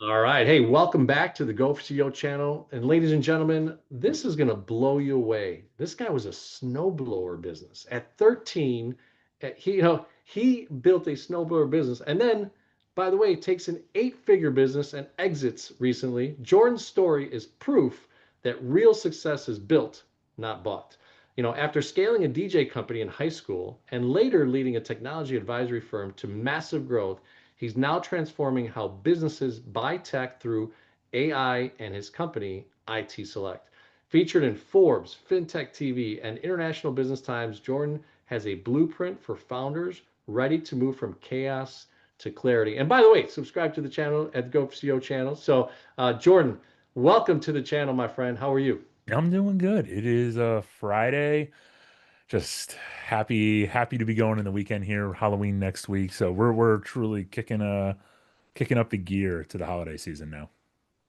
All right. Hey, welcome back to the Go for CEO channel. And ladies and gentlemen, this is going to blow you away. This guy was a snowblower business. At 13, he built a snowblower business. And then, by the way, takes an eight-figure business and exits recently. Jordan's story is proof that real success is built, not bought. After scaling a DJ company in high school and later leading a technology advisory firm to massive growth, he's now transforming how businesses buy tech through AI and his company, IT Select. Featured in Forbes, FinTech TV, and International Business Times, Jordan has a blueprint for founders ready to move from chaos to clarity. And by the way, subscribe to the channel at the GoCO channel. So, Jordan, welcome to the channel, my friend. How are you? I'm doing good. It is Friday. Just happy to be going in the weekend here. Halloween next week, so we're truly kicking up the gear to the holiday season now.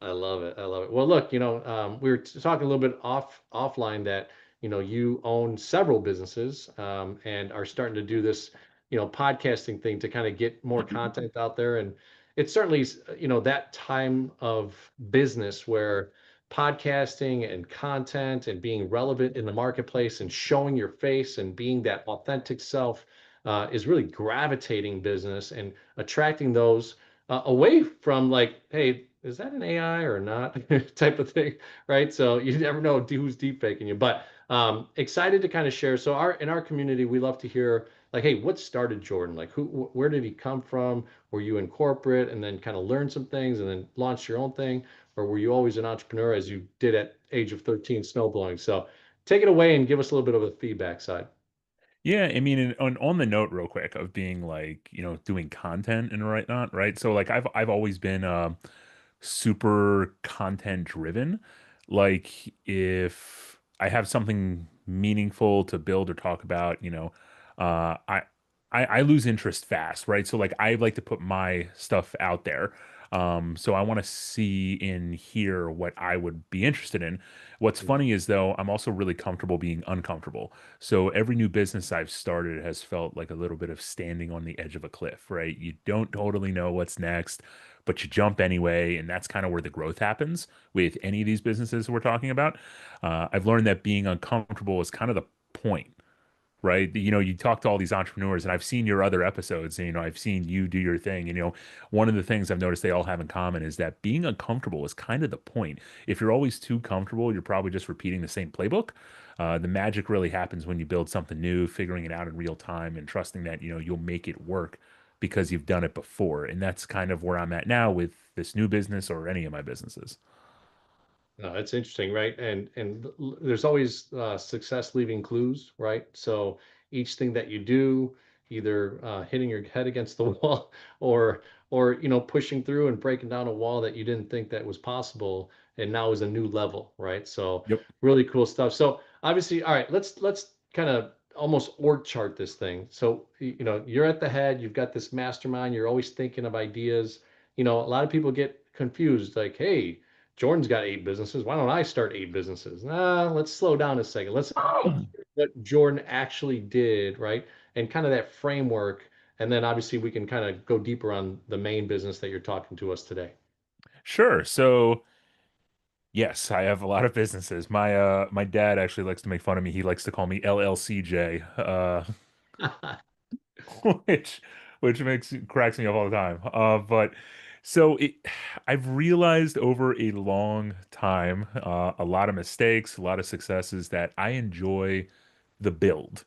I love it. I love it. Well, look, we were talking a little bit offline that, you own several businesses and are starting to do this, podcasting thing to kind of get more content out there. And it's certainly, that time of business where podcasting and content and being relevant in the marketplace and showing your face and being that authentic self is really gravitating business and attracting those away from like, hey, is that an AI or not type of thing, right? So you never know who's deep faking you. But excited to kind of share. So in our community, we love to hear like, hey, what started Jordan? Like, where did he come from? Were you in corporate and then kind of learned some things and then launched your own thing, or were you always an entrepreneur as you did at age of 13 snowblowing? So take it away and give us a little bit of a feedback side. Yeah, I mean, on the note, real quick, of being like, doing content and whatnot, right? So like, I've always been super content driven. Like, if I have something meaningful to build or talk about, uh, I, I lose interest fast, right? So like, I like to put my stuff out there. So I want to see and hear what I would be interested in. What's funny is though, I'm also really comfortable being uncomfortable. So every new business I've started has felt like a little bit of standing on the edge of a cliff, right? You don't totally know what's next, but you jump anyway, and that's kind of where the growth happens with any of these businesses we're talking about. I've learned that being uncomfortable is kind of the point, right? You talk to all these entrepreneurs, and I've seen your other episodes, and I've seen you do your thing. And one of the things I've noticed they all have in common is that being uncomfortable is kind of the point. If you're always too comfortable, you're probably just repeating the same playbook. The magic really happens when you build something new, figuring it out in real time, and trusting that you'll make it work because you've done it before. And that's kind of where I'm at now with this new business or any of my businesses. No, it's interesting, right? And there's always success leaving clues, right? So each thing that you do, either hitting your head against the wall, or pushing through and breaking down a wall that you didn't think that was possible, and now is a new level, right? So Yep. really cool stuff. So obviously, all right, let's kind of almost org chart this thing. So you're at the head, you've got this mastermind, you're always thinking of ideas. A lot of people get confused, like, hey. Jordan's got eight businesses. Why don't I start eight businesses? Nah, let's slow down a second. Let's hear what Jordan actually did, right? And kind of that framework. And then obviously we can kind of go deeper on the main business that you're talking to us today. Sure. So yes, I have a lot of businesses. My dad actually likes to make fun of me. He likes to call me LLCJ, which makes cracks me up all the time. But so I've realized over a long time, a lot of mistakes, a lot of successes, that I enjoy the build,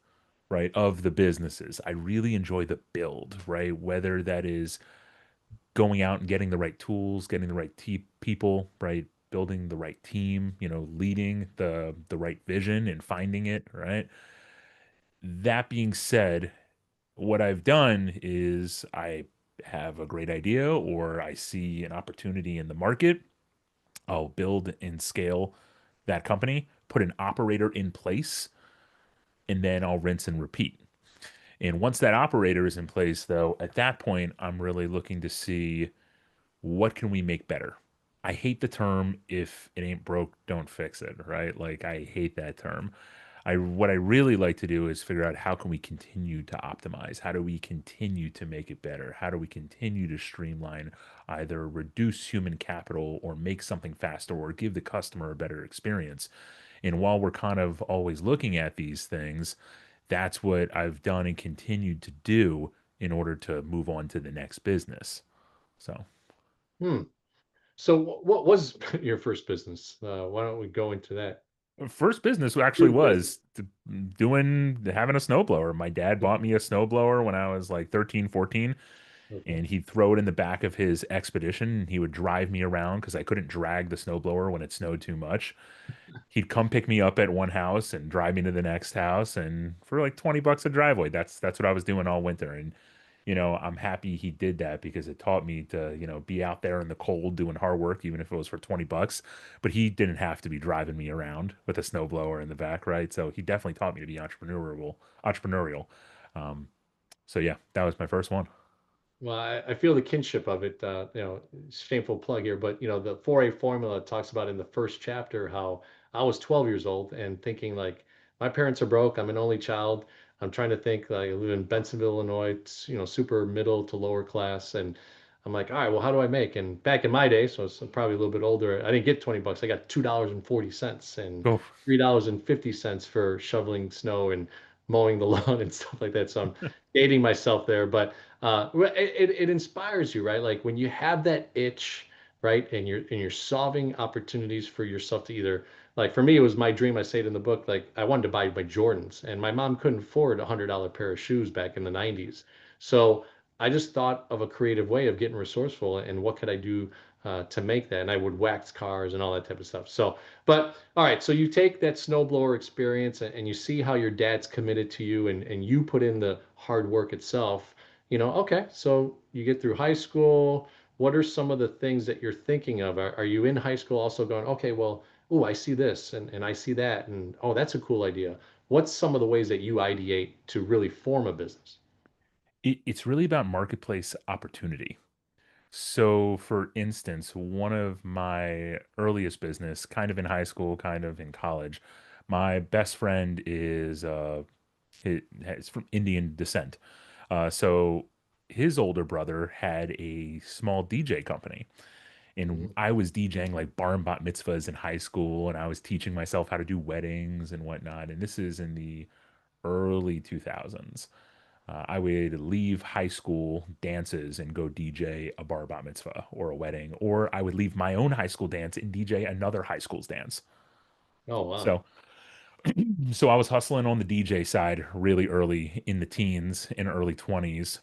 right, of the businesses. I really enjoy the build, right? Whether that is going out and getting the right tools, getting the right people, right? Building the right team, leading the right vision and finding it, right? That being said, what I've done is I have a great idea or I see an opportunity in the market. I'll build and scale that company, put an operator in place, and then I'll rinse and repeat. And once that operator is in place, though, at that point, I'm really looking to see what can we make better. I hate the term if it ain't broke, don't fix it, right? Like I hate that term. What I really like to do is figure out how can we continue to optimize? How do we continue to make it better? How do we continue to streamline, either reduce human capital or make something faster or give the customer a better experience? And while we're kind of always looking at these things, that's what I've done and continued to do in order to move on to the next business. So, Hmm. So what was your first business? Why don't we go into that? first business actually Your business. was having a snowblower. My dad bought me a snowblower when I was like 13, 14, Okay. and he'd throw it in the back of his expedition. And he would drive me around because I couldn't drag the snowblower when it snowed too much. He'd come pick me up at one house and drive me to the next house, and for like 20 bucks a driveway. That's what I was doing all winter. And I'm happy he did that because it taught me to, be out there in the cold doing hard work, even if it was for 20 bucks. But he didn't have to be driving me around with a snowblower in the back, right? So he definitely taught me to be entrepreneurial. Um, so yeah, that was my first one. Well, I feel the kinship of it. Shameful plug here, but the 4A formula talks about in the first chapter how I was 12 years old and thinking like my parents are broke. I'm an only child. I'm trying to think like I live in Bentonville, Illinois. It's, super middle to lower class, and I'm like, all right, well, how do I make? And back in my day, so it's probably a little bit older. I didn't get 20 bucks. I got $2.40 and Oh, $3.50 for shoveling snow and mowing the lawn and stuff like that. So I'm dating myself there, but it inspires you, right? Like when you have that itch, right, and you're solving opportunities for yourself to either like for me, it was my dream. I say it in the book, like I wanted to buy my Jordans, and my mom couldn't afford $100 pair of shoes back in the 90s. So I just thought of a creative way of getting resourceful and what could I do to make that? And I would wax cars and all that type of stuff. So, but all right, so you take that snowblower experience and you see how your dad's committed to you and you put in the hard work itself. Okay, so you get through high school. What are some of the things that you're thinking of? Are you in high school also going, okay, well, oh, I see this and I see that, and oh, that's a cool idea. What's some of the ways that you ideate to really form a business? it's really about marketplace opportunity. So, for instance, one of my earliest business, kind of in high school, kind of in college, my best friend is from Indian descent. So his older brother had a small DJ company, and Mhm. I was DJing like bar and bat mitzvahs in high school, and I was teaching myself how to do weddings and whatnot. And this is in the early 2000s. I would leave high school dances and go DJ a bar bat mitzvah or a wedding, or I would leave my own high school dance and DJ another high school's dance. Oh, wow. So, so I was hustling on the DJ side really early in the teens and early 20s.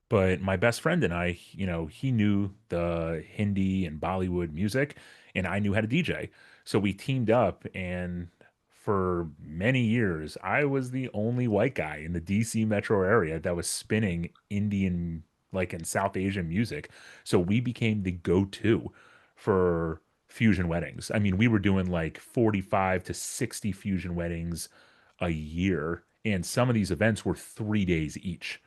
But my best friend and I, he knew the Hindi and Bollywood music, and I knew how to DJ. So we teamed up, and for many years, I was the only white guy in the DC metro area that was spinning Indian, like in South Asian music. So we became the go-to for fusion weddings. I mean, we were doing like 45 to 60 fusion weddings a year, and some of these events were 3 days each.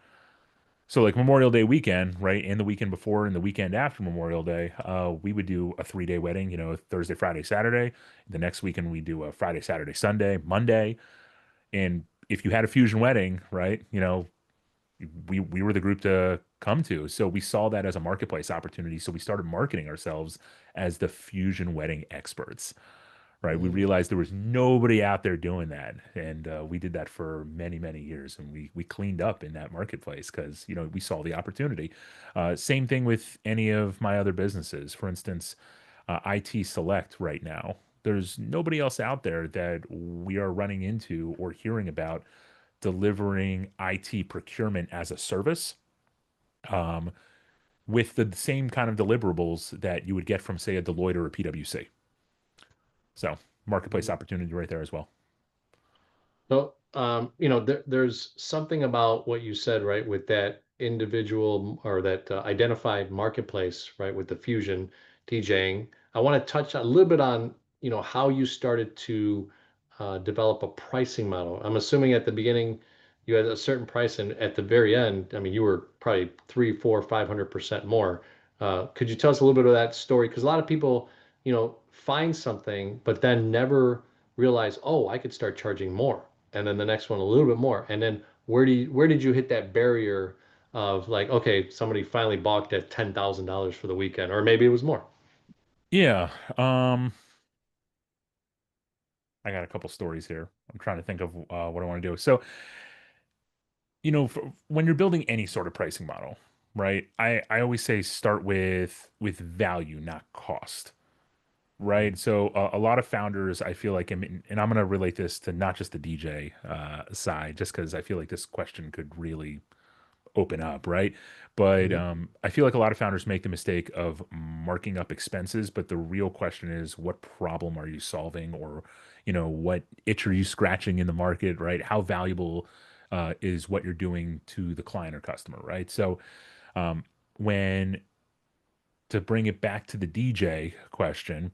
So like Memorial Day weekend, right, and the weekend before and the weekend after Memorial Day, we would do a 3 day wedding. Thursday, Friday, Saturday. The next weekend we do a Friday, Saturday, Sunday, Monday. And if you had a fusion wedding, right, we were the group to come to. So we saw that as a marketplace opportunity. So we started marketing ourselves as the fusion wedding experts, right? We Mhm. realized there was nobody out there doing that, and we did that for many, many years, and we cleaned up in that marketplace because we saw the opportunity. Same thing with any of my other businesses. For instance, IT Select right now. There's nobody else out there that we are running into or hearing about delivering IT procurement as a service, um, with the same kind of deliverables that you would get from, say, a Deloitte or a PwC. So, marketplace opportunity right there as well. So, there's something about what you said, right, with that individual or that identified marketplace, right, with the fusion DJing. I want to touch a little bit on, how you started to develop a pricing model. I'm assuming at the beginning you had a certain price, and at the very end, I mean, you were probably three, four, 500% more. Could you tell us a little bit of that story? Because a lot of people, find something, but then never realize, oh, I could start charging more, and then the next one a little bit more, and then where did you hit that barrier of like, okay, somebody finally balked at $10,000 for the weekend, or maybe it was more? Yeah. I got a couple stories here. I'm trying to think of what I want to do. So, when you're building any sort of pricing model, right? I always say start with value, not cost, right? So a lot of founders, I feel like, and I'm going to relate this to not just the DJ side, just because I feel like this question could really open up, right? But Mhm. I feel like a lot of founders make the mistake of marking up expenses, but the real question is, what problem are you solving, or what itch are you scratching in the market, right? How valuable is what you're doing to the client or customer, right? So um, when to bring it back to the DJ question,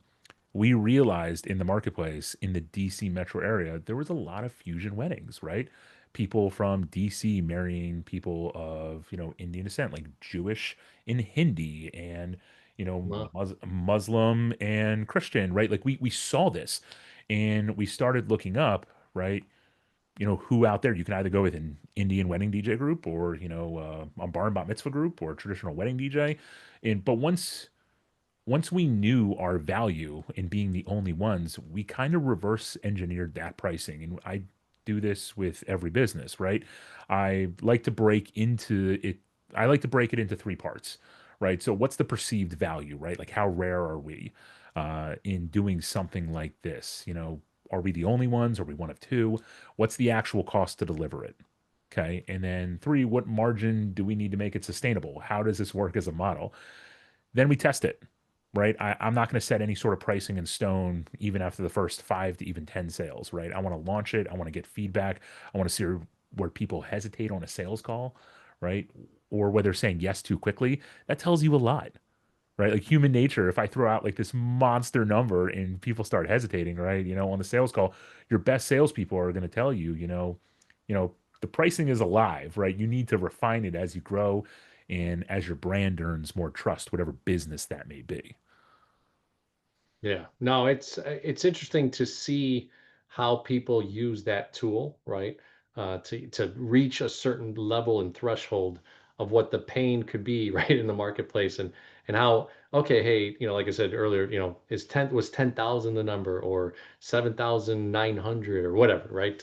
we realized in the marketplace in the DC metro area, there was a lot of fusion weddings, right? People from DC marrying people of, Indian descent, like Jewish and Hindi and, Well, Muslim and Christian, right? Like we saw this and we started looking up, right? Who out there you can either go with an Indian wedding DJ group or, a bar and bat mitzvah group or a traditional wedding DJ. But once we knew our value in being the only ones, we kind of reverse engineered that pricing. And I do this with every business, right? I like to break into it. I like to break it into three parts, right? So what's the perceived value, right? Like how rare are we in doing something like this? Are we the only ones? Are we one of two? What's the actual cost to deliver it? Okay. And then three, what margin do we need to make it sustainable? How does this work as a model? Then we test it, right? I'm not going to set any sort of pricing in stone even after the first 5 to even 10 sales, right? I want to launch it. I want to get feedback. I want to see where people hesitate on a sales call, right? Or whether they're saying yes too quickly. That tells you a lot, right? Like human nature, if I throw out like this monster number and people start hesitating, right? On the sales call, your best salespeople are going to tell you, you know, the pricing is alive, right? You need to refine it as you grow and as your brand earns more trust, whatever business that may be. yeah, no, it's interesting to see how people use that tool, right? To reach a certain level and threshold of what the pain could be, right, in the marketplace, and how, okay, hey, like I said earlier, was 10,000 the number, or 7,900 or whatever, right?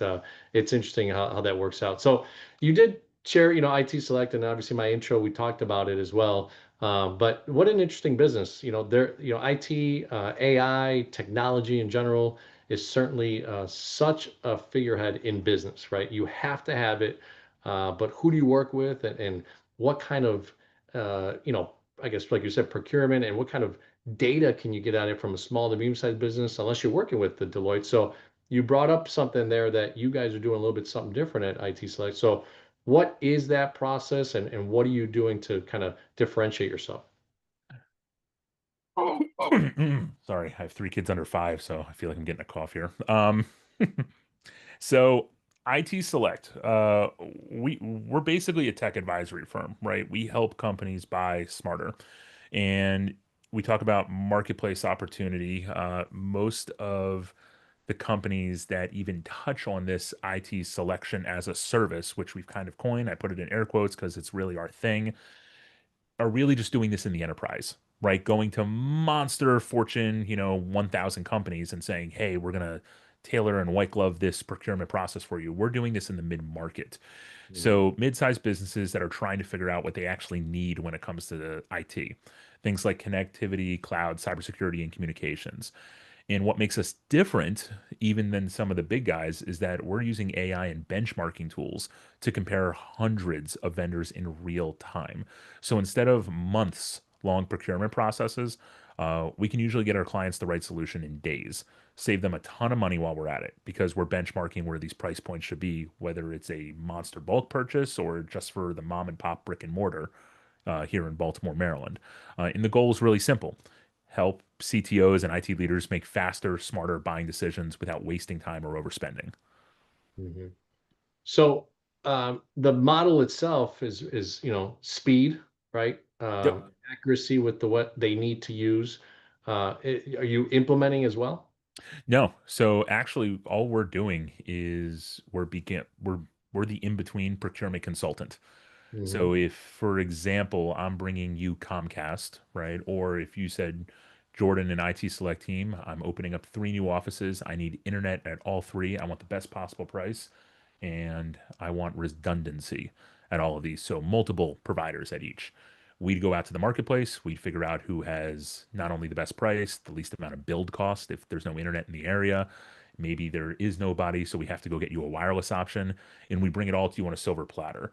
It's interesting how that works out. So you did share, IT Select, and obviously my intro, we talked about it as well. But what an interesting business. IT, AI, technology in general is certainly such a figurehead in business, right? You have to have it, but who do you work with, and what kind of, uh, you know, I guess, like you said, procurement, and what kind of data can you get out of it from a small to medium-sized business, unless you're working with the Deloitte. So you brought up something there that you guys are doing a little bit something different at IT Select. So what is that process, and what are you doing to kind of differentiate yourself? Sorry, I have 3 kids under 5, so I feel like I'm getting a cough here. So IT Select, we're basically a tech advisory firm, right? We help companies buy smarter, and we talk about marketplace opportunity. Most of the companies that even touch on this IT selection as a service, which we've kind of coined, I put it in air quotes because it's really our thing, are really just doing this in the enterprise, right? Going to monster Fortune, 1,000 companies and saying, hey, we're going to tailor and white glove this procurement process for you. We're doing this in the mid market. Mhm. So, mid sized businesses that are trying to figure out what they actually need when it comes to the IT, things like connectivity, cloud, cybersecurity, and communications. And what makes us different, even than some of the big guys, is that we're using AI and benchmarking tools to compare hundreds of vendors in real time. So instead of months long procurement processes, we can usually get our clients the right solution in days, save them a ton of money while we're at it because we're benchmarking where these price points should be, whether it's a monster bulk purchase or just for the mom and pop brick and mortar here in Baltimore, Maryland. And the goal is really simple: help CTOs and IT leaders make faster, smarter buying decisions without wasting time or overspending. Mhm. So the model itself is speed, right? Yep. Accuracy with what they need to use. Are you implementing as well? No. So actually, all we're doing is we're the in-between procurement consultant. Hmm. So if, for example, I'm bringing you Comcast, right? Or if you said, Jordan and IT Select team, I'm opening up three new offices. I need internet at all three. I want the best possible price, and I want redundancy at all of these. So multiple providers at each. We'd go out to the marketplace. We'd figure out who has not only the best price, the least amount of build cost. If there's no internet in the area, maybe there is nobody, so we have to go get you a wireless option, and we bring it all to you on a silver platter.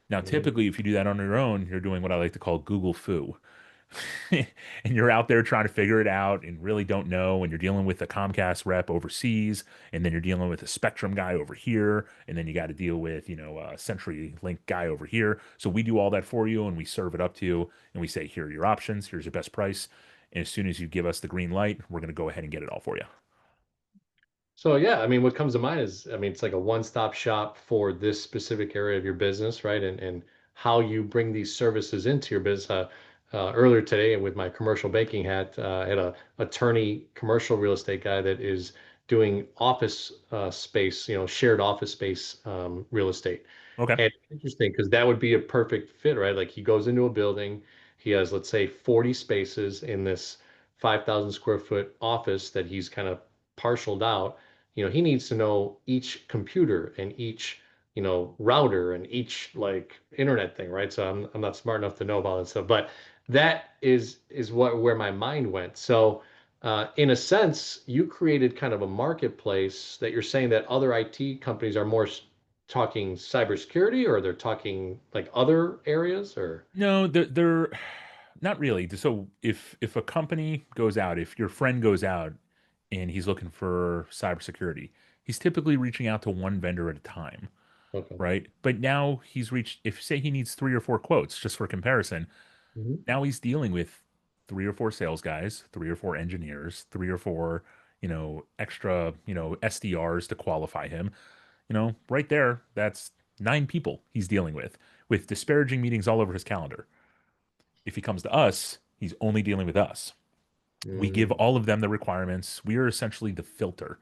Now, typically, if you do that on your own, you're doing what I like to call Google foo. And you're out there trying to figure it out and really don't know. And you're dealing with a Comcast rep overseas, and then you're dealing with a Spectrum guy over here, and then you got to deal with, a CenturyLink guy over here. So we do all that for you, and we serve it up to you, and we say, here are your options. Here's your best price. And as soon as you give us the green light, we're going to go ahead and get it all for you. So yeah, I mean, what comes to mind is, I mean, it's like a one-stop shop for this specific area of your business, right? And how you bring these services into your business. Earlier today, with my commercial banking hat, I had a attorney, commercial real estate guy that is doing office space, shared office space real estate. Okay. And it's interesting because that would be a perfect fit, right? Like he goes into a building, he has, let's say, 40 spaces in this 5,000 square foot office that he's kind of partialed out. He needs to know each computer and each, router and each like internet thing, right? So I'm not smart enough to know about that stuff, but that is where my mind went. So in a sense, you created kind of a marketplace that you're saying that other IT companies are more talking cybersecurity, or they're talking like other areas, or No, they're not really. So if a company goes out, if your friend goes out and he's looking for cybersecurity, he's typically reaching out to one vendor at a time, okay. right? But now he's reached, if say he needs three or four quotes, just for comparison, Mhm. now he's dealing with three or four sales guys, three or four engineers, three or four, extra, SDRs to qualify him. Right there, that's nine people he's dealing with disparaging meetings all over his calendar. If he comes to us, he's only dealing with us. We give Mm, all of them the requirements. We are essentially the filter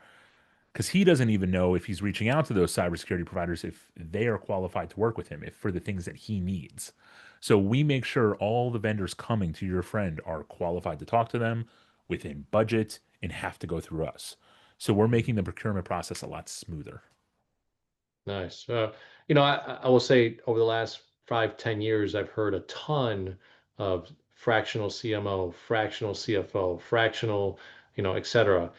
because he doesn't even know if he's reaching out to those cybersecurity providers if they are qualified to work with him if for the things that he needs. So we make sure all the vendors coming to your friend are qualified to talk to them within budget and have to go through us. So we're making the procurement process a lot smoother. nice. I will say over the last 5, 10 years, I've heard a ton of fractional CMO, fractional CFO, fractional, et cetera.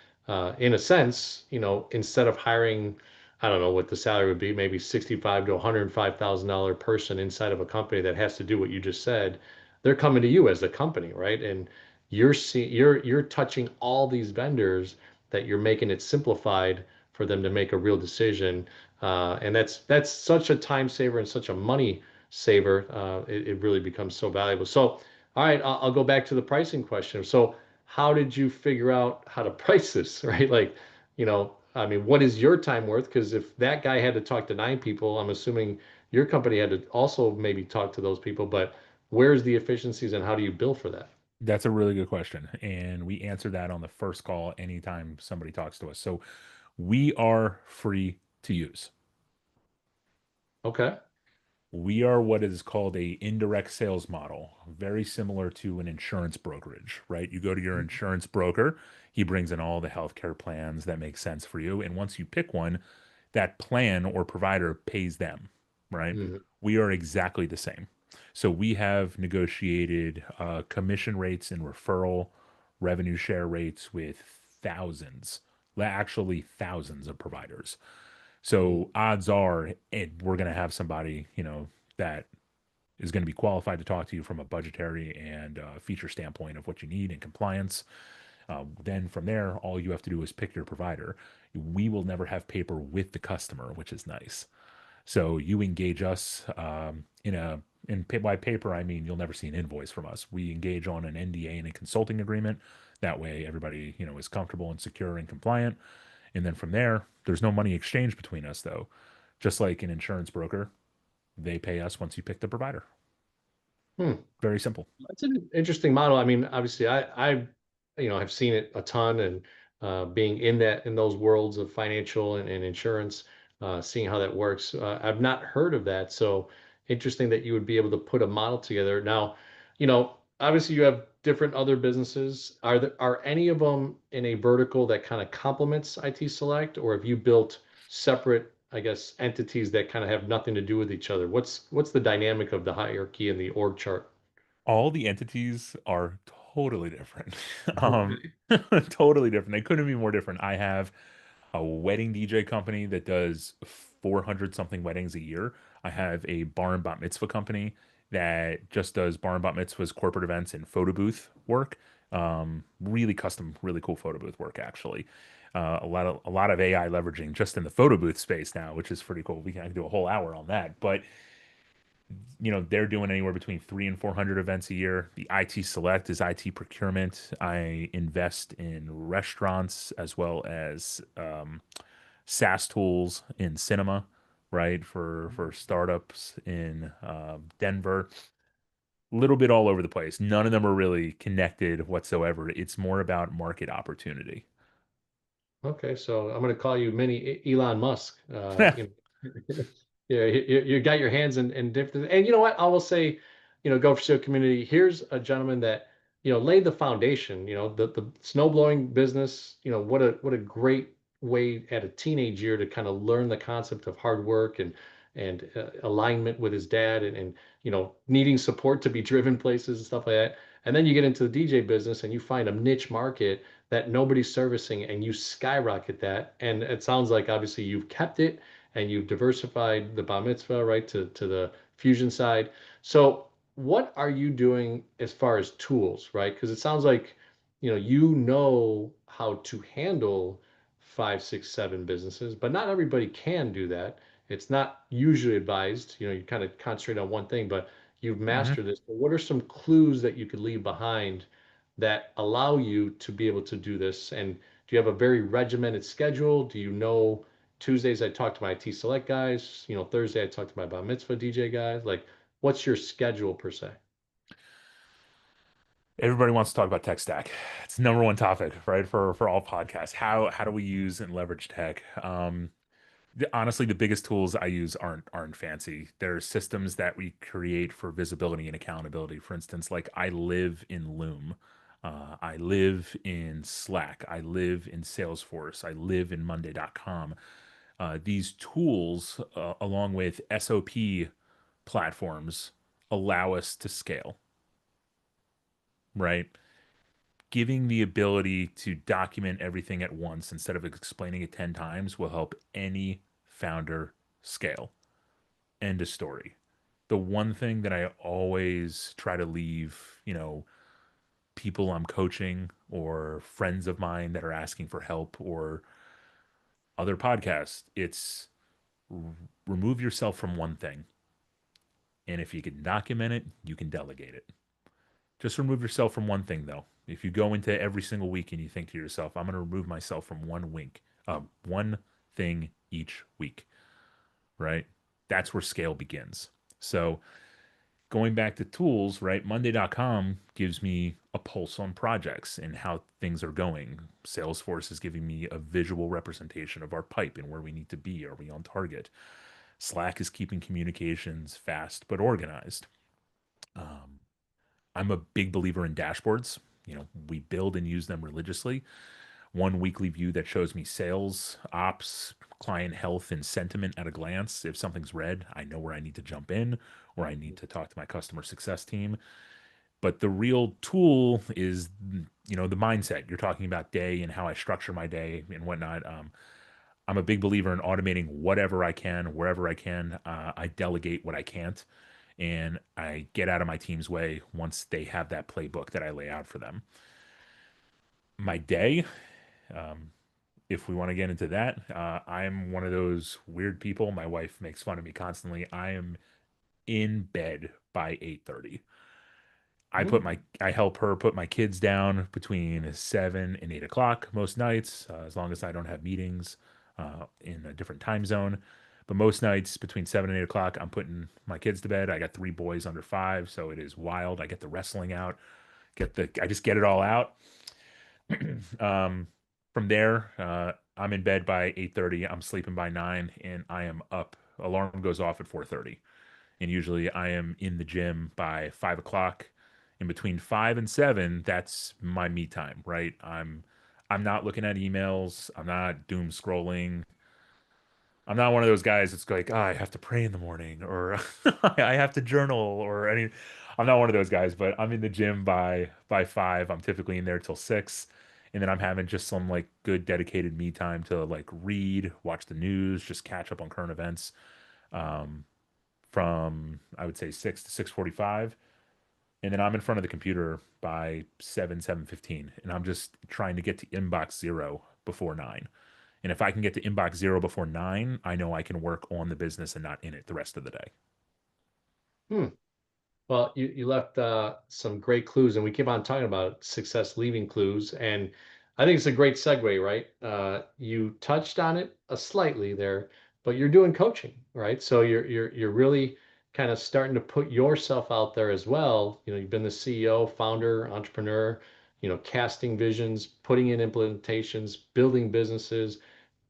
In a sense, instead of hiring, I don't know what the salary would be, maybe 65 to $105,000 person inside of a company that has to do what you just said, they're coming to you as the company, right? And you're touching all these vendors that you're making it simplified for them to make a real decision, and that's such a time saver and such a money saver. It really becomes so valuable. So, all right, I'll go back to the pricing question. So, how did you figure out how to price this, right? Like, I mean, what is your time worth? Because if that guy had to talk to nine people, I'm assuming your company had to also maybe talk to those people. But where's the efficiencies, and how do you bill for that? That's a really good question. And we answer that on the first call anytime somebody talks to us. So we are free to use. Okay. We are what is called a indirect sales model, very similar to an insurance brokerage, right? You go to your insurance broker, he brings in all the healthcare plans that make sense for you. And once you pick one, that plan or provider pays them, right? Mhm. We are exactly the same. So we have negotiated commission rates and referral revenue share rates with thousands, actually thousands of providers. Mhm. So odds are we're going to have somebody, that is going to be qualified to talk to you from a budgetary and feature standpoint of what you need and compliance. Then from there, all you have to do is pick your provider. We will never have paper with the customer, which is nice. So you engage us by paper, I mean you'll never see an invoice from us. We engage on an NDA and a consulting agreement. That way, everybody is comfortable and secure and compliant. And then from there, there's no money exchange between us, though. Just like an insurance broker, they pay us once you pick the provider. Hmm. Very simple. That's an interesting model. I mean, obviously, I've seen it a ton, and being in those worlds of financial and insurance, seeing how that works. I've not heard of that, so interesting that you would be able to put a model together. Now, obviously you have different other businesses. Are any of them in a vertical that kind of complements IT Select, or have you built separate, I guess, entities that kind of have nothing to do with each other? What's the dynamic of the hierarchy and the org chart? All the entities are totally different. Okay. Totally different. They couldn't be more different. I have a wedding DJ company that does 400 something weddings a year. I have a bar and bat mitzvah company that just does bar and bat mitzvahs, corporate events, and photo booth work. Really custom, really cool photo booth work, actually. A lot of AI leveraging just in the photo booth space now, which is pretty cool. I can do a whole hour on that. But they're doing anywhere between 300 and 400 events a year. The IT Select is IT procurement. I invest in restaurants as well as SaaS tools in cinema, right? For startups in Denver. Little bit all over the place. None of them are really connected whatsoever. It's more about market opportunity. Okay, so I'm going to call you mini Elon Musk. Yeah, you got your hands in different, and you know what? I will say, Go for Sale community. Here's a gentleman that laid the foundation. The snow blowing business. What a great way at a teenage year to kind of learn the concept of hard work and alignment with his dad and needing support to be driven places and stuff like that. And then you get into the DJ business and you find a niche market that nobody's servicing and you skyrocket that. And it sounds like obviously you've kept it and you've diversified the bar mitzvah, right, to the fusion side. So what are you doing as far as tools, right? Because it sounds like, you know how to handle five, six, seven businesses, but not everybody can do that. It's not usually advised. You kind of concentrate on one thing, but you've Mhm. mastered this. But what are some clues that you could leave behind that allow you to be able to do this? And do you have a very regimented schedule? Do you know Tuesdays I talk to my IT Select guys, Thursday I talk to my Bar Mitzvah DJ guys? Like, what's your schedule per se? Everybody wants to talk about tech stack. It's the number one topic, right? For all podcasts. How do we use and leverage tech? Honestly, the biggest tools I use aren't fancy. There are systems that we create for visibility and accountability. For instance, like I live in Loom, I live in Slack, I live in Salesforce, I live in Monday.com. These tools, along with SOP platforms, allow us to scale, right? Giving the ability to document everything at once instead of explaining it 10 times will help any founder scale. End of story. The one thing that I always try to leave, people I'm coaching or friends of mine that are asking for help or other podcasts, it's remove yourself from one thing. And if you can document it, you can delegate it. Just remove yourself from one thing, though. If you go into every single week and you think to yourself, I'm going to remove myself from one thing each week, right? That's where scale begins. So going back to tools, right? Monday.com gives me a pulse on projects and how things are going. Salesforce is giving me a visual representation of our pipe and where we need to be. Are we on target? Slack is keeping communications fast but organized. Um, I'm a big believer in dashboards. We build and use them religiously. One weekly view that shows me sales, ops, client health, and sentiment at a glance. If something's red, I know where I need to jump in or I need to talk to my customer success team. But the real tool is, the mindset. You're talking about day and how I structure my day and whatnot. I'm a big believer in automating whatever I can, wherever I can. I delegate what I can't, and I get out of my team's way once they have that playbook that I lay out for them. My day, um, if we want to get into that, I'm one of those weird people. My wife makes fun of me constantly. I am in bed by 8:30. I help her put my kids down between 7 and 8 o'clock most nights, as long as I don't have meetings in a different time zone. But most nights between 7 and 8 o'clock, I'm putting my kids to bed. I got three boys under 5, so it is wild. I get the wrestling out, I just get it all out. From there, I'm in bed by 8:30. I'm sleeping by 9, and I am up. Alarm goes off at 4:30, and usually I am in the gym by 5 o'clock. In between 5 and 7, that's my me time, right? I'm not looking at emails. I'm not doom scrolling. I'm not one of those guys that's like, I have to pray in the morning or I have to journal or any. I'm not one of those guys, but I'm in the gym by 5. I'm typically in there till 6, and then I'm having just some like good dedicated me time to like read, watch the news, just catch up on current events. Um, from I would say 6 to 6:45, and then I'm in front of the computer by 7:15, and I'm just trying to get to inbox zero before 9. And if I can get to inbox zero before 9, I know I can work on the business and not in it the rest of the day. Hmm. Well, you left some great clues, and we keep on talking about success leaving clues, and I think it's a great segue, right? You touched on it slightly there, but you're doing coaching, right? So you're really kind of starting to put yourself out there as well. You know, you've been the CEO, founder, entrepreneur, casting visions, putting in implementations, building businesses,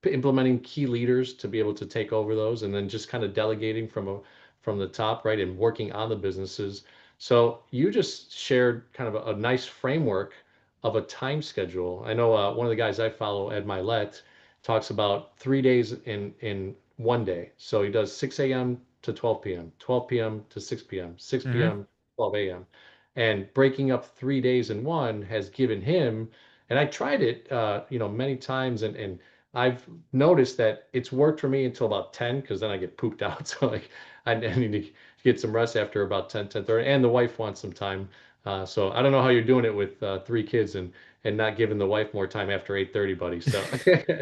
implementing key leaders to be able to take over those, and then just kind of delegating from the top, right, and working on the businesses. So you just shared kind of a nice framework of a time schedule. I know one of the guys I follow, Ed Milet, talks about 3 days in one day. So he does 6 a.m. to 12 p.m., 12 p.m. to 6 p.m., 6 Hmm. p.m., 12 a.m. And breaking up 3 days in one has given him, and I tried it, many times, and I've noticed that it's worked for me until about 10 because then I get pooped out. So like I need to get some rest after about 10:30, and the wife wants some time. So I don't know how you're doing it with 3 kids and not giving the wife more time after 8:30, buddy. So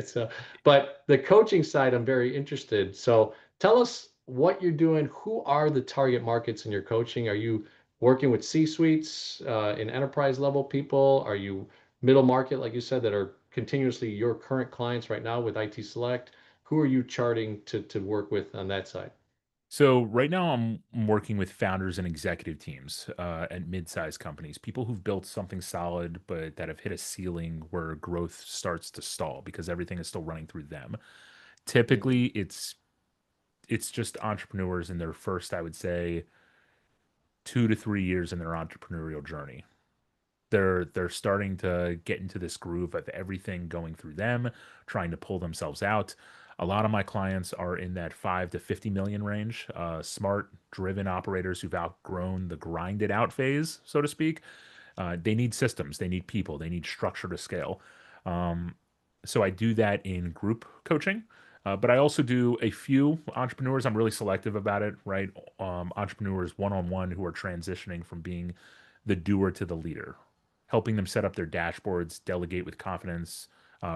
so but the coaching side, I'm very interested. So tell us what you're doing. Who are the target markets in your coaching? Are you working with C-suites, in enterprise level people? Are you middle market, like you said, that are continuously your current clients right now with IT Select? Who are you charting to work with on that side? So right now I'm working with founders and executive teams at mid-sized companies, people who've built something solid but that have hit a ceiling where growth starts to stall because everything is still running through them. Mhm. Typically, it's just entrepreneurs in their first, I would say, 2 to 3 years in their entrepreneurial journey. They're starting to get into this groove of everything going through them, trying to pull themselves out. A lot of my clients are in that 5 to 50 million range, smart, driven operators who've outgrown the grinded out phase, so to speak. They need systems, they need people, they need structure to scale. Um, so I do that in group coaching, but I also do a few entrepreneurs. I'm really selective about it, right? Entrepreneurs one on one who are transitioning from being the doer to the leader, helping them set up their dashboards, delegate with confidence,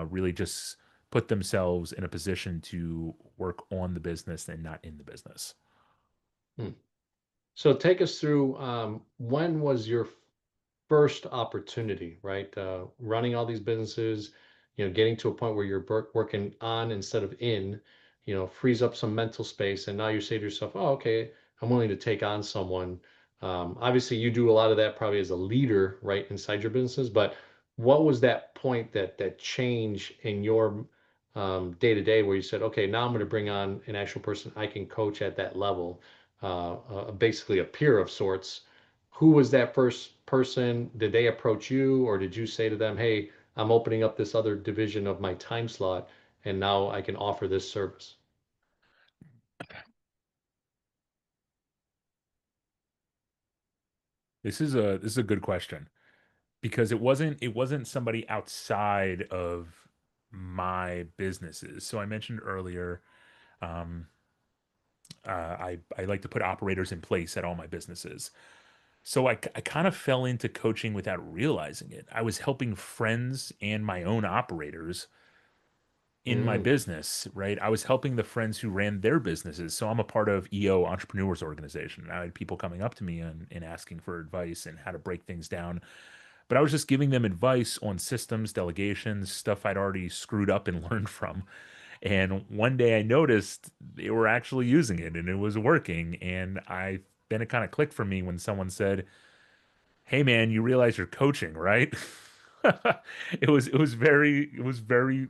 really just put themselves in a position to work on the business and not in the business. Hmm. So take us through, when was your first opportunity, right? Running all these businesses, getting to a point where you're working on instead of in, frees up some mental space. And now you say to yourself, oh, okay, I'm willing to take on someone. Obviously, you do a lot of that probably as a leader, right, inside your businesses. But what was that point that change in your day to day where you said, okay, now I'm going to bring on an actual person I can coach at that level, basically a peer of sorts. Who was that first person? Did they approach you, or did you say to them, hey, I'm opening up this other division of my time slot and now I can offer this service? This is a good question because it wasn't somebody outside of my businesses. So I mentioned earlier, um, I like to put operators in place at all my businesses. So I kind of fell into coaching without realizing it. I was helping friends and my own operators in my Mm, business, right? I was helping the friends who ran their businesses. So I'm a part of EO Entrepreneurs Organization. I had people coming up to me and asking for advice and how to break things down. But I was just giving them advice on systems, delegations, stuff I'd already screwed up and learned from. And one day I noticed they were actually using it and it was working. And then it kind of clicked for me when someone said, "Hey man, you realize you're coaching, right?" It was very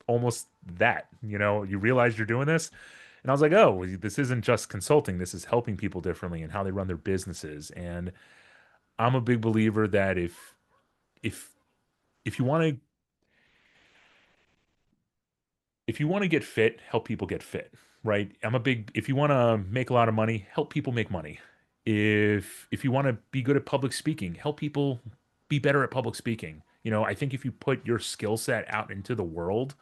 almost that, you realize you're doing this. And I was like, oh, this isn't just consulting. This is helping people differently and how they run their businesses. And I'm a big believer that if if you want to if you want to get fit, help people get fit, right? If you want to make a lot of money, help people make money. If you want to be good at public speaking, help people be better at public speaking. I think if you put your skill set out into the world,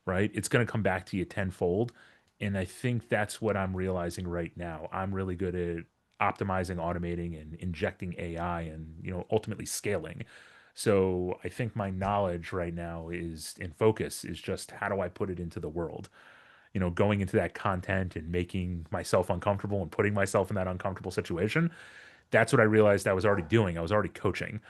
right, it's going to come back to you tenfold. And I think that's what I'm realizing right now. I'm really good at optimizing, automating, and injecting AI and, ultimately scaling. So I think my knowledge right now is in focus is just how do I put it into the world? Going into that content and making myself uncomfortable and putting myself in that uncomfortable situation. That's what I realized I was already doing. I was already coaching.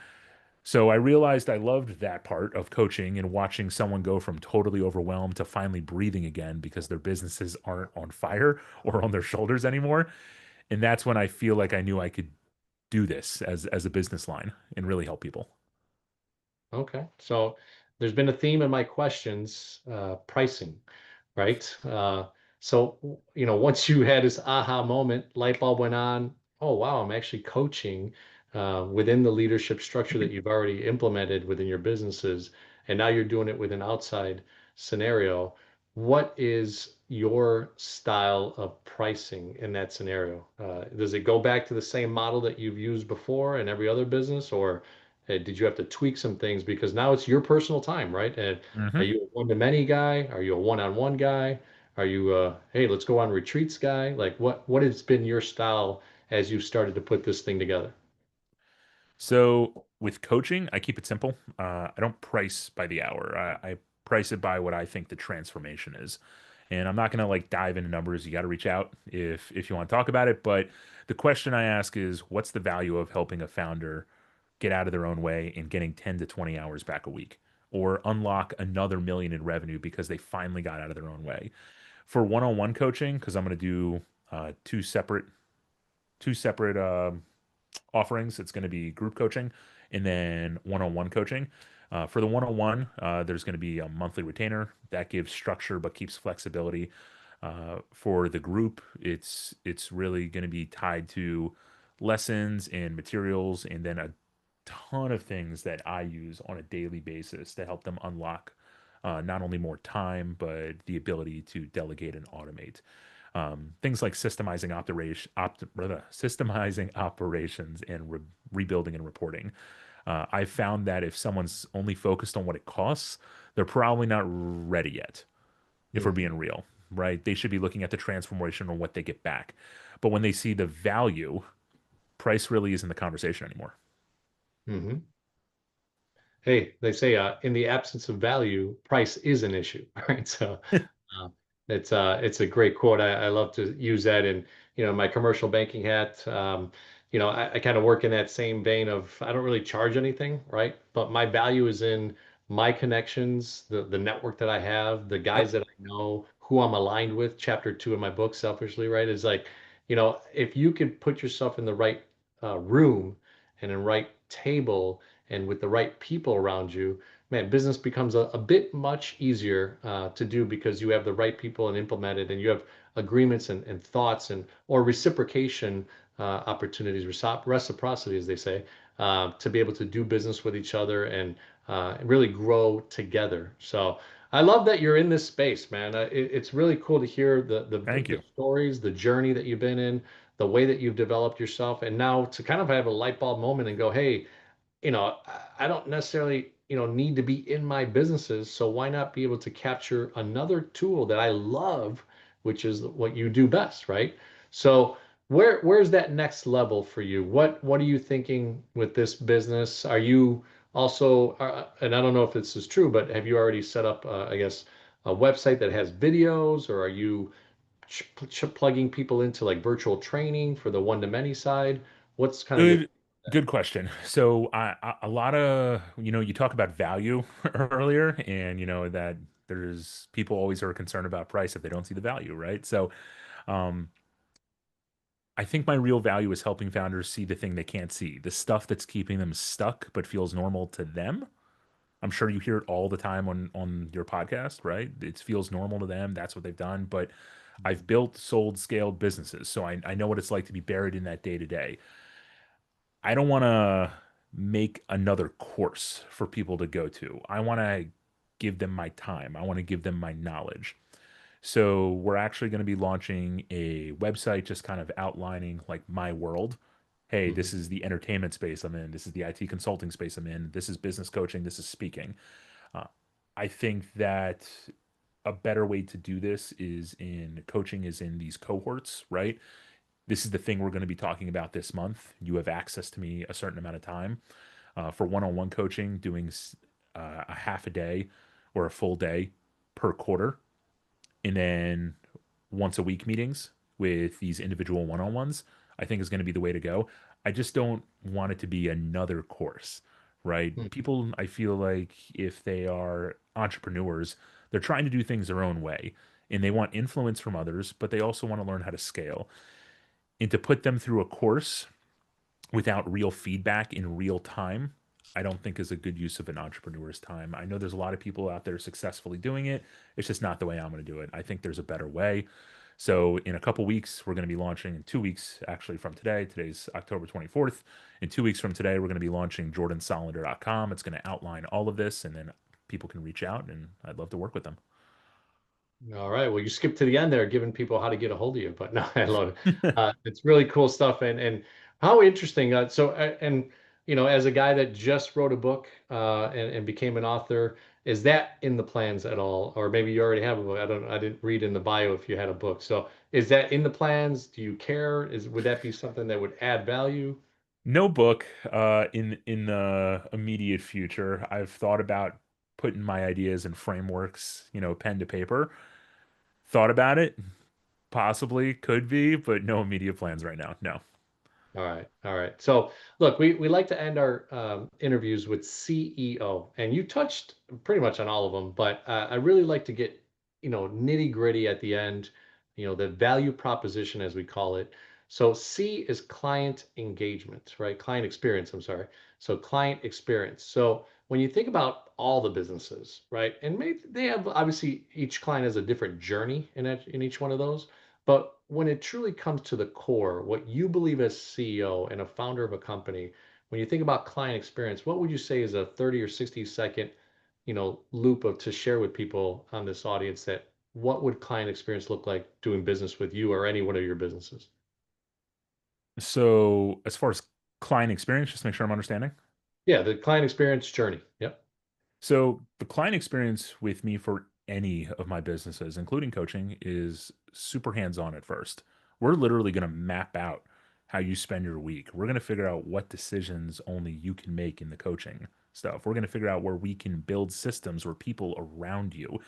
So I realized I loved that part of coaching and watching someone go from totally overwhelmed to finally breathing again because their businesses aren't on fire or on their shoulders anymore. And that's when I feel like I knew I could do this as a business line and really help people. Okay. So there's been a theme in my questions, pricing, right? So, once you had this aha moment, light bulb went on. Oh, wow, I'm actually coaching within the leadership structure that you've already implemented within your businesses, and now you're doing it with an outside scenario. What is your style of pricing in that scenario? Does it go back to the same model that you've used before in every other business, or did you have to tweak some things because now it's your personal time, right? And are Hmm. you a one-to-many guy? Are you a one-on-one guy? Are you hey, let's go on retreats guy? Like what has been your style as you started to put this thing together? So with coaching, I keep it simple. I don't price by the hour. I price it by what I think the transformation is. And I'm not going to like dive into numbers. You got to reach out if you want to talk about it. But the question I ask is, what's the value of helping a founder get out of their own way and getting 10 to 20 hours back a week, or unlock another million in revenue because they finally got out of their own way? For one-on-one coaching, because I'm going to do two separate offerings. It's going to be group coaching and then one-on-one coaching. For the one-on-one, there's going to be a monthly retainer that gives structure but keeps flexibility. For the group, it's really going to be tied to lessons and materials, and then a ton of things that I use on a daily basis to help them unlock not only more time but the ability to delegate and automate. Things like systemizing operations and rebuilding and reporting. I found that if someone's only focused on what it costs, they're probably not ready yet, if we're Hmm. being real, right? They should be looking at the transformation on what they get back. But when they see the value, price really isn't the conversation anymore. Hmm. Hey, they say in the absence of value, price is an issue, right? So uh, it's a great quote. I love to use that in my commercial banking hat. I kind of work in that same vein of I don't really charge anything, right? But my value is in my connections, the network that I have, the guys Yep. that I know, who I'm aligned with. Chapter 2 of my book, Selfishly, right? Is like, if you could put yourself in the right room and in right table and with the right people around you, man, business becomes a bit much easier to do because you have the right people and implement it, and you have agreements and thoughts and or reciprocation opportunities, reciprocity, as they say, to be able to do business with each other and really grow together. So I love that you're in this space, man. It's really cool to hear Thank the you. stories, the journey that you've been in, the way that you've developed yourself, and now to kind of have a light bulb moment and go, hey, I don't necessarily, need to be in my businesses. So why not be able to capture another tool that I love, which is what you do best, right? So where's that next level for you? What are you thinking with this business? Are you also, and I don't know if this is true, but have you already set up, I guess, a website that has videos, or are you plugging people into like virtual training for the one-to-many side? What's kind of your Good, good question. So a lot of, you talk about value earlier, and that there's people always are concerned about price if they don't see the value, right? So um, I think my real value is helping founders see the thing they can't see, the stuff that's keeping them stuck but feels normal to them. I'm sure you hear it all the time on your podcast, right? It feels normal to them. That's what they've done. But I've built, sold, scaled businesses, so I know what it's like to be buried in that day to day. I don't want to make another course for people to go to. I want to give them my time. I want to give them my knowledge. So we're actually going to be launching a website just kind of outlining like my world. Hey, Mhm. this is the entertainment space I'm in. This is the IT consulting space I'm in. This is business coaching. This is speaking. Uh, I think that a better way to do this is in coaching is in these cohorts, right? This is the thing we're going to be talking about this month. You have access to me a certain amount of time for one-on-one coaching, doing a half a day or a full day per quarter, and then once a week meetings with these individual one-on-ones. I think is going to be the way to go. I just don't want it to be another course, right? Mhm. People, I feel like if they are entrepreneurs, they're trying to do things their own way and they want influence from others, but they also want to learn how to scale. And to put them through a course without real feedback in real time, I don't think is a good use of an entrepreneur's time. I know there's a lot of people out there successfully doing it. It's just not the way I'm going to do it. I think there's a better way. So in a couple weeks, we're going to be launching in 2 weeks, actually from today. Today's October 24th. In 2 weeks from today, we're going to be launching jordansolinder.com. It's going to outline all of this, and then people can reach out, and I'd love to work with them. All right. Well, you skipped to the end there, giving people how to get a hold of you. But no, I love it. It's really cool stuff, and how interesting. And as a guy that just wrote a book and became an author, is that in the plans at all? Or maybe you already have a book. I didn't read in the bio if you had a book. So is that in the plans? Do you care? Would that be something that would add value? No book in the immediate future. I've thought about putting my ideas and frameworks, pen to paper. Thought about it, possibly could be, but no immediate plans right now. No. All right, all right. So, look, we like to end our interviews with CEO, and you touched pretty much on all of them, but I really like to get nitty gritty at the end. The value proposition, as we call it. So, C is client engagement, right? Client experience. I'm sorry. So, client experience. So, when you think about all the businesses, right, and maybe they have obviously each client has a different journey in each one of those. But when it truly comes to the core, what you believe as CEO and a founder of a company, when you think about client experience, what would you say is a 30 or 60-second, loop of to share with people on this audience that what would client experience look like doing business with you or any one of your businesses? So, as far as client experience, just make sure I'm understanding. Yeah, the client experience journey. Yep. So, the client experience with me for any of my businesses, including coaching, is super hands on at first. We're literally going to map out how you spend your week. We're going to figure out what decisions only you can make in the coaching stuff. We're going to figure out where we can build systems where people around you.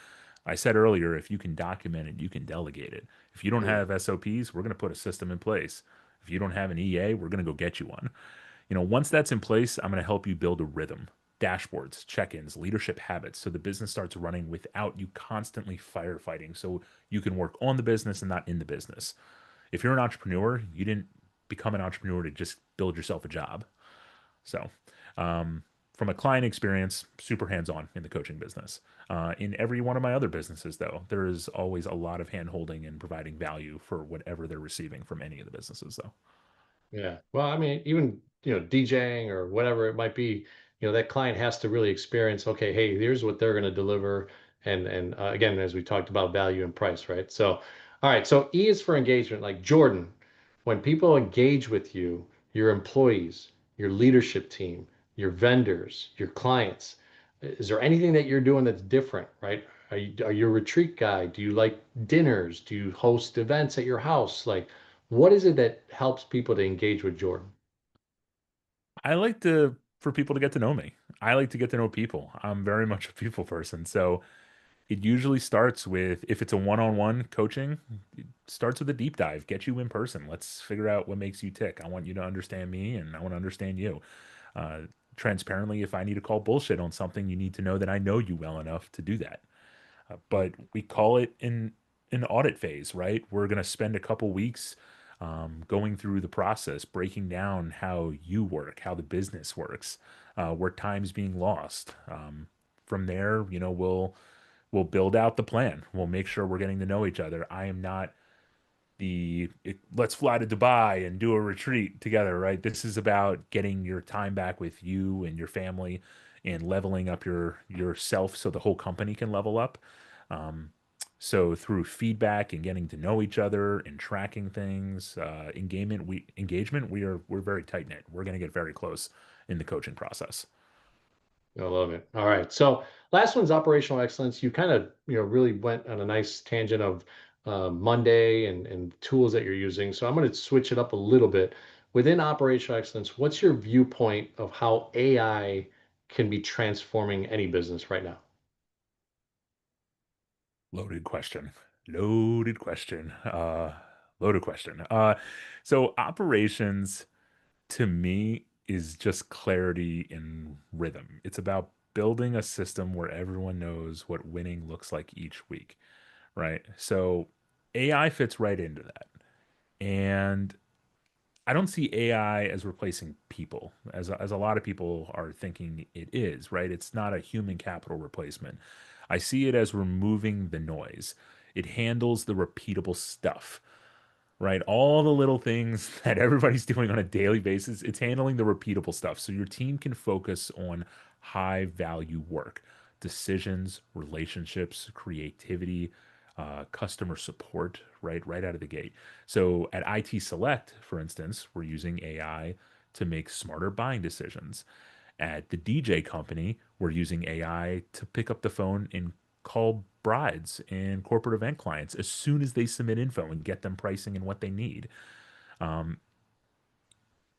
I said earlier, if you can document it, you can delegate it. If you don't Mm, have SOPs, we're going to put a system in place. If you don't have an EA, we're going to go get you one. Once that's in place, I'm going to help you build a rhythm, dashboards, check-ins, leadership habits, so the business starts running without you constantly firefighting. So you can work on the business and not in the business. If you're an entrepreneur, you didn't become an entrepreneur to just build yourself a job. So, from a client experience, super hands-on in the coaching business. In every one of my other businesses, though, there is always a lot of hand-holding and providing value for whatever they're receiving from any of the businesses, though. yeah. Well, I mean, even, DJing or whatever it might be, that client has to really experience, okay, hey, here's what they're going to deliver. And again, as we talked about value and price, right? So, all right. So E is for engagement. Like Jordan, when people engage with you, your employees, your leadership team, your vendors, your clients, is there anything that you're doing that's different, right? Are you a retreat guy? Do you like dinners? Do you host events at your house? Like, what is it that helps people to engage with Jordan? I like to for people to get to know me. I like to get to know people. I'm very much a people person. So it usually starts with if it's a one-on-one coaching, it starts with a deep dive, get you in person. Let's figure out what makes you tick. I want you to understand me and I want to understand you. Uh, Transparently, if I need to call bullshit on something, you need to know that I know you well enough to do that. But we call it an audit phase, right? We're going to spend a couple weeks going through the process, breaking down how you work, how the business works, where time's being lost. from there, we'll build out the plan. We'll make sure we're getting to know each other. I am not let's fly to Dubai and do a retreat together, right? This is about getting your time back with you and your family and leveling up yourself so the whole company can level up. Um, so through feedback and getting to know each other and tracking things, engagement, we're very tight knit. We're going to get very close in the coaching process. I love it. All right. So last one's operational excellence. You kind of, really went on a nice tangent of Monday and tools that you're using. So I'm going to switch it up a little bit. Within operational excellence, what's your viewpoint of how AI can be transforming any business right now? Loaded question. Loaded question. Loaded question. So operations to me is just clarity and rhythm. It's about building a system where everyone knows what winning looks like each week, right? So AI fits right into that. And I don't see AI as replacing people, as a lot of people are thinking it is, right? It's not a human capital replacement. I see it as removing the noise. It handles the repeatable stuff, right? All the little things that everybody's doing on a daily basis, it's handling the repeatable stuff. So your team can focus on high value work, decisions, relationships, creativity, customer support, right? Right out of the gate. So at IT Select, for instance, we're using AI to make smarter buying decisions. At the DJ company, we're using AI to pick up the phone and call brides and corporate event clients as soon as they submit info and get them pricing and what they need. Um,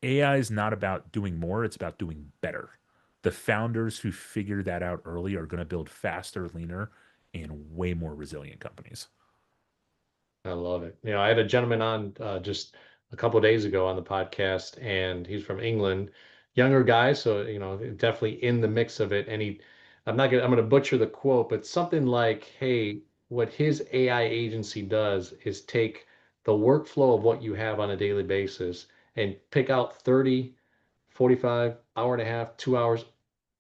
AI is not about doing more, it's about doing better. The founders who figure that out early are going to build faster, leaner, and way more resilient companies. I love it. I had a gentleman on just a couple of days ago on the podcast, and he's from England, younger guy, so definitely in the mix of it. And I'm gonna butcher the quote, but something like, "Hey, what his AI agency does is take the workflow of what you have on a daily basis and pick out 30, 45, hour and a half, 2 hours,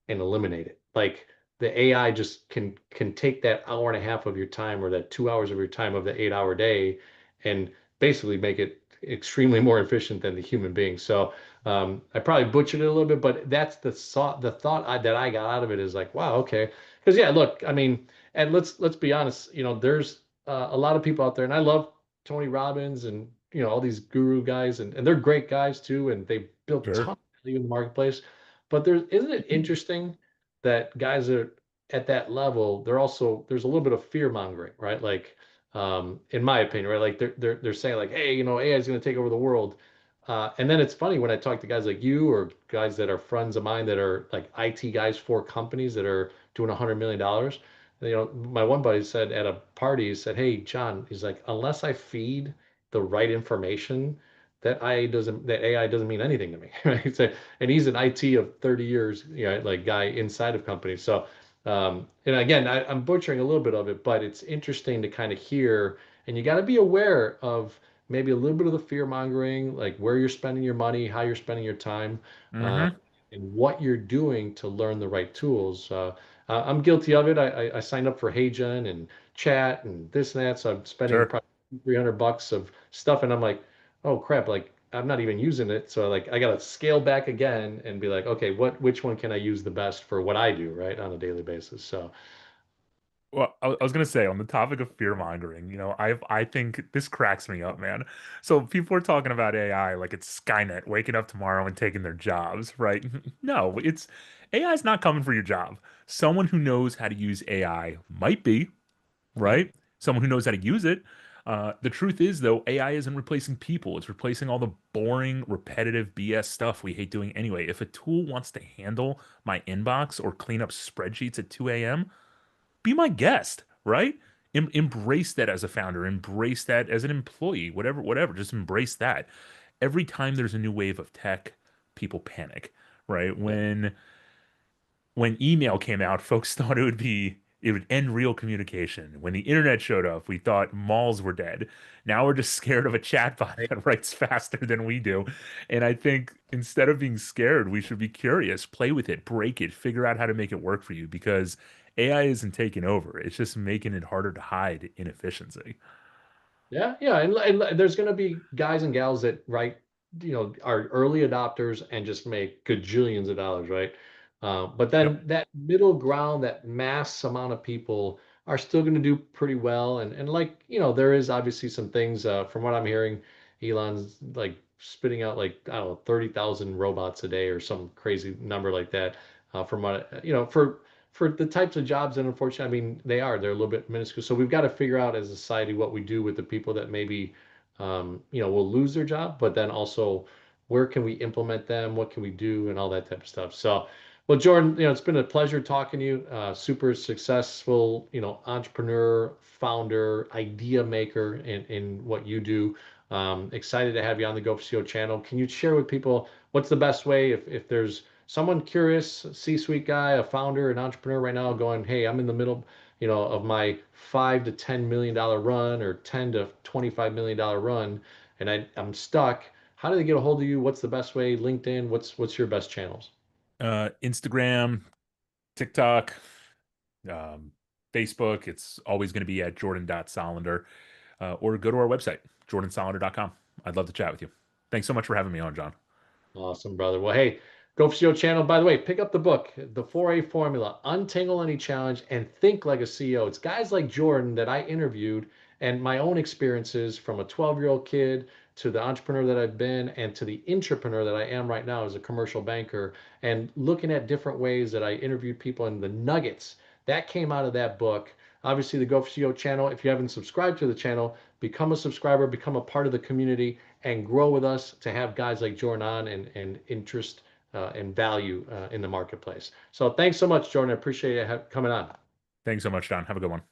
and eliminate it. Like the AI just can take that hour and a half of your time or that 2 hours of your time of the 8 hour day and basically make it extremely more efficient than the human being. So I probably butchered it a little bit, but that's the thought that I got out of it is like, wow, okay. Because yeah, look, I mean, and let's be honest, there's a lot of people out there, and I love Tony Robbins and all these guru guys, and they're great guys too, and they built Sure. tons of value in the marketplace. But isn't it interesting that guys are at that level, there's a little bit of fear mongering, right? Like, in my opinion, right? Like they're saying like, hey, AI is going to take over the world. And then it's funny when I talk to guys like you or guys that are friends of mine that are like IT guys for companies that are doing $100 million. My one buddy said at a party, he said, "Hey, John," he's like, "unless I feed the right information, that AI doesn't mean anything to me," right? So, and he's an IT of 30 years, like guy inside of companies. So, and again, I'm butchering a little bit of it, but it's interesting to kind of hear, and you got to be aware of maybe a little bit of the fear mongering, like where you're spending your money, how you're spending your time, uh, Hmm. and what you're doing to learn the right tools. I'm guilty of it. I signed up for HeyGen and chat and this and that, so I'm spending Sure. probably $300 of stuff, and I'm like, oh crap, like I'm not even using it. So like I gotta scale back again and be like, okay, which one can I use the best for what I do, right, on a daily basis? So Well, I was gonna say on the topic of fear mongering, I think this cracks me up, man. So people are talking about AI like it's Skynet waking up tomorrow and taking their jobs, right? No, it's AI is not coming for your job. Someone who knows how to use AI might be, mhm. right? Someone who knows how to use it. The truth is, though, AI isn't replacing people. It's replacing all the boring, repetitive BS stuff we hate doing anyway. If a tool wants to handle my inbox or clean up spreadsheets at 2 a.m., be my guest, right? Embrace that as a founder, embrace that as an employee, whatever, whatever. Just embrace that. Every time there's a new wave of tech, people panic, right? Yeah, When email came out, folks thought It would end real communication. When the internet showed up, we thought malls were dead. Now we're just scared of a chatbot that writes faster than we do. And I think instead of being scared, we should be curious, play with it, break it, figure out how to make it work for you because AI isn't taking over. It's just making it harder to hide inefficiency. Yeah, yeah, and there's going to be guys and gals that are early adopters and just make gajillions of dollars, right? But Yep. then that middle ground, that mass amount of people are still going to do pretty well, and like there is obviously some things from what I'm hearing, Elon's like spitting out like I don't know 30,000 robots a day or some crazy number like that. From what for the types of jobs that unfortunately, I mean, they're a little bit minuscule. So we've got to figure out as a society what we do with the people that maybe, will lose their job, but then also where can we implement them? What can we do? And all that type of stuff. So, well, Jordan, it's been a pleasure talking to you. Super successful, entrepreneur, founder, idea maker in what you do. Excited to have you on the Go for CEO channel. Can you share with people what's the best way if there's someone curious, C-suite guy, a founder, an entrepreneur right now going, hey, I'm in the middle, of my $5 to $10 million run or $10 to $25 million run, and I'm stuck. How do they get a hold of you? What's the best way? LinkedIn? What's your best channels? Instagram, TikTok, um, Facebook. It's always going to be at jordan.solander, or go to our website, jordansolander.com. I'd love to chat with you. Thanks so much for having me on, John. Awesome, brother. Well, hey, Go for CEO channel. By the way, pick up the book, The 4A Formula, Untangle Any Challenge and Think Like a CEO. It's guys like Jordan that I interviewed and my own experiences from a 12-year-old kid to the entrepreneur that I've been and to the entrepreneur that I am right now as a commercial banker and looking at different ways that I interviewed people and the nuggets that came out of that book. Obviously, the Go for CEO channel. If you haven't subscribed to the channel, become a subscriber, become a part of the community, and grow with us to have guys like Jordan on and interest and value in the marketplace. So thanks so much, Jordan. I appreciate you coming on. Thanks so much, John. Have a good one.